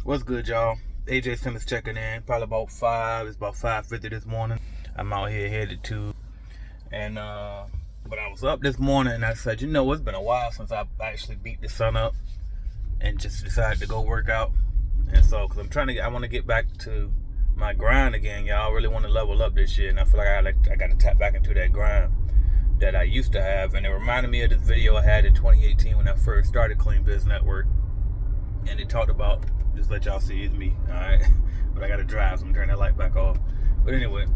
What's good, y'all? AJ Simmons checking in. Probably about 5. It's about 5:50 this morning. I'm out here headed to, and but I was up this morning and I said, it's been a while since I actually beat the sun up and just decided to go work out. And so, cause I want to get back to my grind again, y'all. I really want to level up this year, and I feel like I got to tap back into that grind that I used to have. And it reminded me of this video I had in 2018 when I first started Clean Biz Network, and it talked about, just let y'all see, it's me, all right? But I gotta drive, so I'm turning that light back off. But anyway,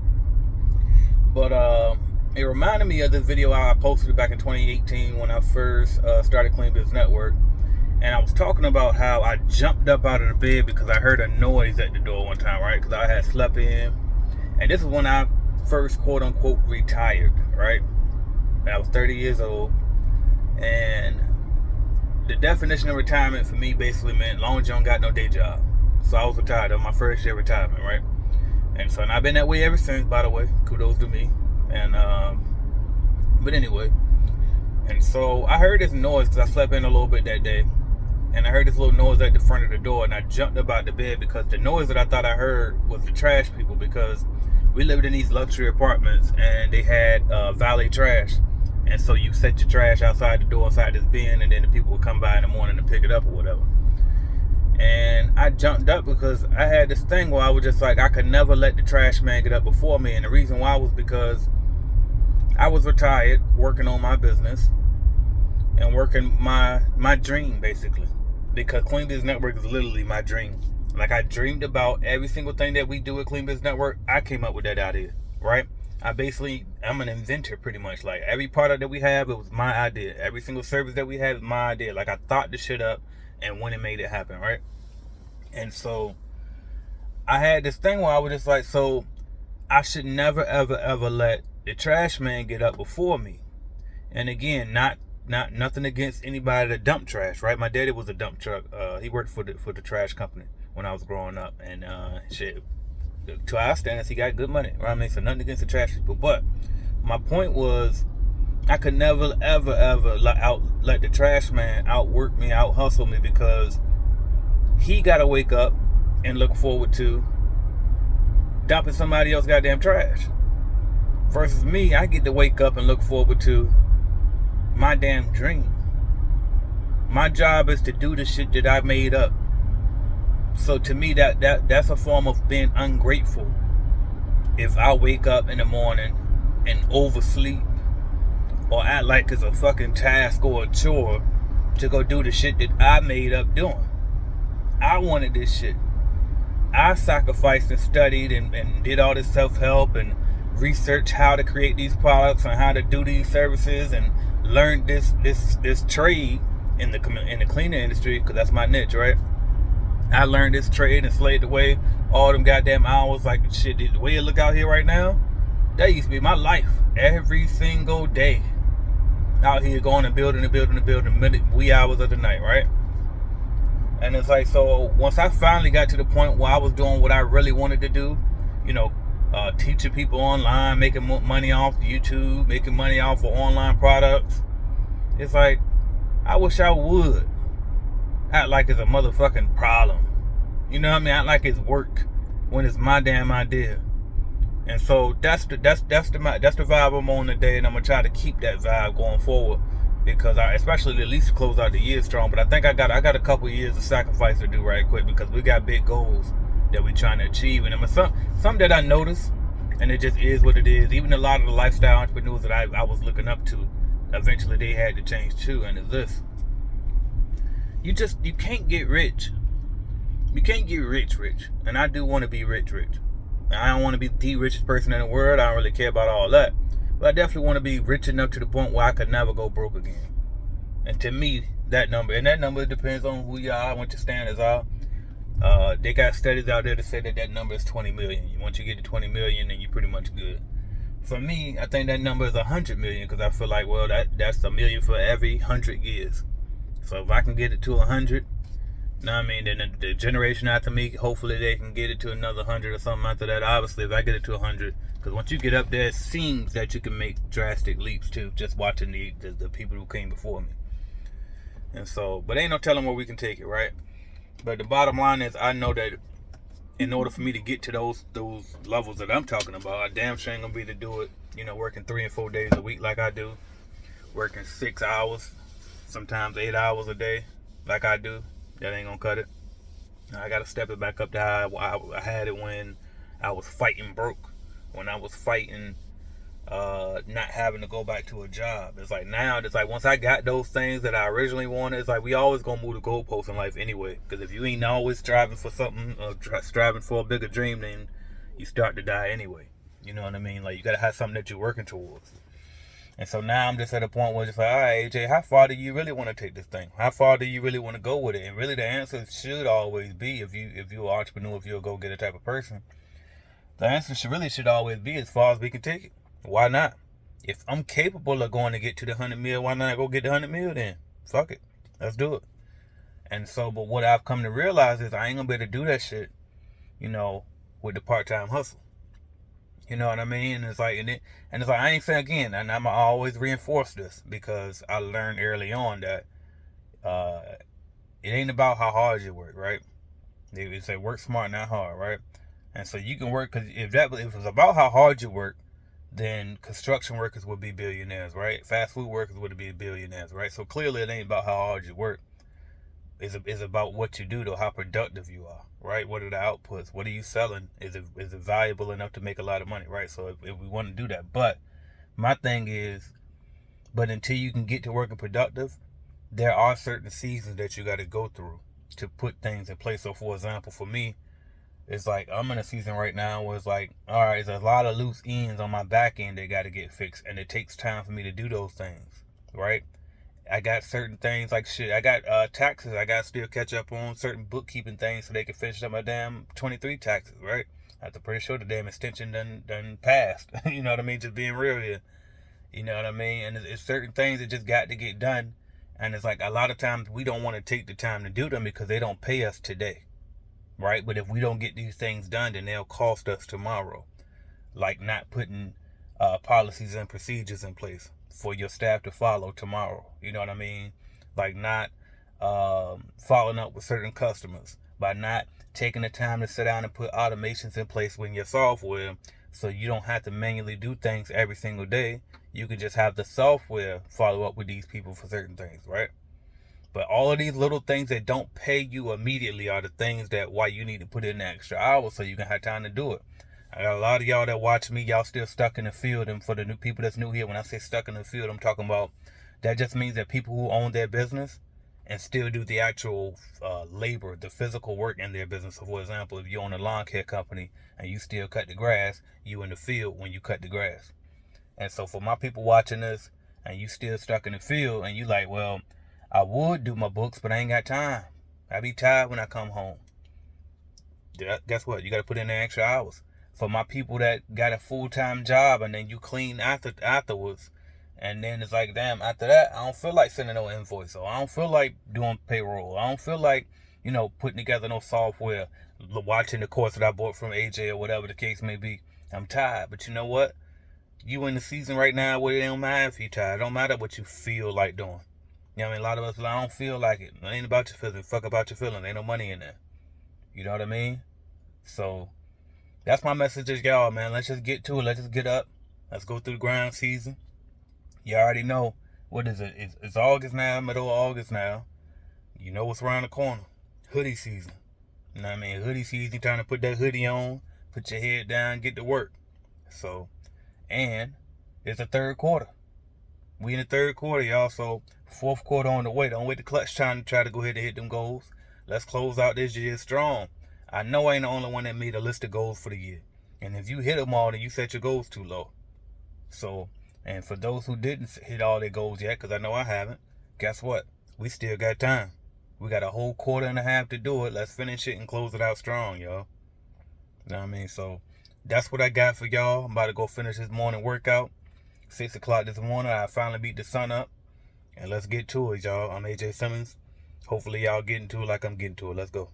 it reminded me of this video I posted back in 2018 when I first started Clean Biz Network, and I was talking about how I jumped up out of the bed because I heard a noise at the door one time, right? Because I had slept in, and this is when I first quote unquote retired, right? And I was 30 years old, and the definition of retirement for me basically meant long as you don't got no day job. So I was retired on my first year of retirement, right? And I've been that way ever since, by the way. Kudos to me. And but anyway, and so I heard this noise because I slept in a little bit that day, and I heard this little noise at the front of the door, and I jumped up out the bed because the noise that I thought I heard was the trash people, because we lived in these luxury apartments and they had valet trash. And so you set your trash outside the door, inside this bin, and then the people would come by in the morning and pick it up or whatever. And I jumped up because I had this thing where I was just like, I could never let the trash man get up before me. And the reason why was because I was retired, working on my business and working my dream, basically. Because Clean Biz Network is literally my dream. Like, I dreamed about every single thing that we do at Clean Biz Network. I came up with that idea, right? I'm an inventor pretty much. Like, every product that we have, it was my idea. Every single service that we have is my idea. Like, I thought the shit up and went and made it happen, right? And so I had this thing where I was just like, so I should never, ever, ever let the trash man get up before me. And again, not nothing against anybody that dump trash, right? My daddy was a dump truck. He worked for the trash company when I was growing up, and shit. To our standards, he got good money, right? I mean, so nothing against the trash people, but my point was, I could never, ever, ever let the trash man outwork me, out hustle me, because he got to wake up and look forward to dumping somebody else's goddamn trash. Versus me, I get to wake up and look forward to my damn dream. My job is to do the shit that I made up. So to me, that's a form of being ungrateful. If I wake up in the morning and oversleep or act like it's a fucking task or a chore to go do the shit that I made up doing. I wanted this shit. I sacrificed and studied and did all this self-help and researched how to create these products and how to do these services, and learned this trade in the cleaning industry, because that's my niche, right? I learned this trade and slaved away all them goddamn hours. Like, shit, the way it look out here right now, that used to be my life every single day. Out here going and building wee hours of the night, right? And it's like, so once I finally got to the point where I was doing what I really wanted to do, teaching people online, making money off YouTube, making money off of online products, it's like, I wish I would act like it's a motherfucking problem. You know what I mean? Act like it's work when it's my damn idea. And so that's the vibe I'm on today, and I'm gonna try to keep that vibe going forward, because especially at least to close out the year strong. But I think I got a couple years of sacrifice to do right quick, because we got big goals that we trying to achieve. And some that I noticed, and it just is what it is. Even a lot of the lifestyle entrepreneurs that I was looking up to, eventually they had to change too. And it's this: you can't get rich. You can't get rich. And I do want to be rich. I don't want to be the richest person in the world. I don't really care about all that. But I definitely want to be rich enough to the point where I could never go broke again. And to me, that number depends on who you are, what your standards are. They got studies out there that say that number is 20 million. Once you get to 20 million, then you're pretty much good. For me, I think that number is 100 million, because I feel like, well, that's a million for every 100 years. So if I can get it to 100, you know what I mean, then the generation after me, hopefully they can get it to another 100 or something after that. Obviously, if I get it to 100, because once you get up there, it seems that you can make drastic leaps too, just watching the people who came before me. And so, but ain't no telling where we can take it, right? But the bottom line is, I know that in order for me to get to those levels that I'm talking about, I damn sure ain't gonna be able to do it, working 3 and 4 days a week like I do, working 6 hours, sometimes 8 hours a day like I do. That ain't gonna cut it. I gotta step it back up to how I had it when I was fighting broke, when I was fighting not having to go back to a job. It's like now, it's like once I got those things that I originally wanted, it's like we always gonna move the goalposts in life anyway. Because if you ain't always striving for something, striving for a bigger dream, then you start to die anyway. You know what I mean? Like you gotta have something that you're working towards. And so now I'm just at a point where it's like, all right, AJ, how far do you really want to take this thing? How far do you really want to go with it? And really, the answer should always be, if you're an entrepreneur, if you're a go-getter type of person, the answer should always be as far as we can take it. Why not? If I'm capable of going to get to the 100 mil, why not go get the 100 mil then? Fuck it. Let's do it. And so, but what I've come to realize is I ain't gonna be able to do that shit, with the part-time hustle. You know what I mean? And it's like, and it's like, I ain't saying again, and I'm always reinforce this because I learned early on that it ain't about how hard you work, right? They say work smart, not hard, right? And so you can work, because if it was about how hard you work, then construction workers would be billionaires, right? Fast food workers would be billionaires, right? So clearly it ain't about how hard you work. It's about what you do, though, how productive you are, right? What are the outputs? What are you selling? Is it valuable enough to make a lot of money, right? So if we want to do that. But my thing is, but until you can get to working productive, there are certain seasons that you got to go through to put things in place. So for example, for me, it's like I'm in a season right now where it's like, all right, there's a lot of loose ends on my back end that got to get fixed, and it takes time for me to do those things, right? I got certain things like shit. I got taxes. I got to still catch up on certain bookkeeping things so they can finish up my damn 23 taxes, right? I'm pretty sure the damn extension done passed. You know what I mean? Just being real here. You know what I mean? And it's certain things that just got to get done. And it's like a lot of times we don't want to take the time to do them because they don't pay us today, right? But if we don't get these things done, then they'll cost us tomorrow. Like not putting policies and procedures in place for your staff to follow tomorrow. You know what I mean? Like not following up with certain customers, by not taking the time to sit down and put automations in place in your software, so you don't have to manually do things every single day. You can just have the software follow up with these people for certain things, right? But all of these little things that don't pay you immediately are the things that why you need to put in the extra hours so you can have time to do it. I got a lot of y'all that watch me, y'all still stuck in the field. And for the new people that's new here, when I say stuck in the field, I'm talking about that just means that people who own their business and still do the actual labor, the physical work in their business. So for example, if you own a lawn care company and you still cut the grass, you in the field when you cut the grass. And so for my people watching this and you still stuck in the field and you like, well, I would do my books, but I ain't got time. I be tired when I come home. Guess what? You got to put in the extra hours. For my people that got a full-time job and then you clean afterwards, and then it's like, damn, after that, I don't feel like sending no invoice, or I don't feel like doing payroll. I don't feel like, putting together no software, watching the course that I bought from AJ or whatever the case may be. I'm tired, but you know what? You in the season right now where it don't matter if you're tired. It don't matter what you feel like doing. You know what I mean? A lot of us, I don't feel like it. It ain't about your feelings. Fuck about your feelings. Ain't no money in there. You know what I mean? So that's my message to y'all, man. Let's just get to it. Let's just get up. Let's go through the grind season. You already know. What is it? It's August now, middle of August now. You know what's around the corner. Hoodie season. You know what I mean? Hoodie season, trying to put that hoodie on, put your head down, get to work. So, and it's the third quarter. We in the third quarter, y'all. So, fourth quarter on the way. Don't wait the clutch time to try to go ahead and hit them goals. Let's close out this year strong. I know I ain't the only one that made a list of goals for the year. And if you hit them all, then you set your goals too low. So, and for those who didn't hit all their goals yet, because I know I haven't, guess what? We still got time. We got a whole quarter and a half to do it. Let's finish it and close it out strong, y'all. You know what I mean? So, that's what I got for y'all. I'm about to go finish this morning workout. 6 o'clock this morning, I finally beat the sun up. And let's get to it, y'all. I'm AJ Simmons. Hopefully y'all getting to it like I'm getting to it. Let's go.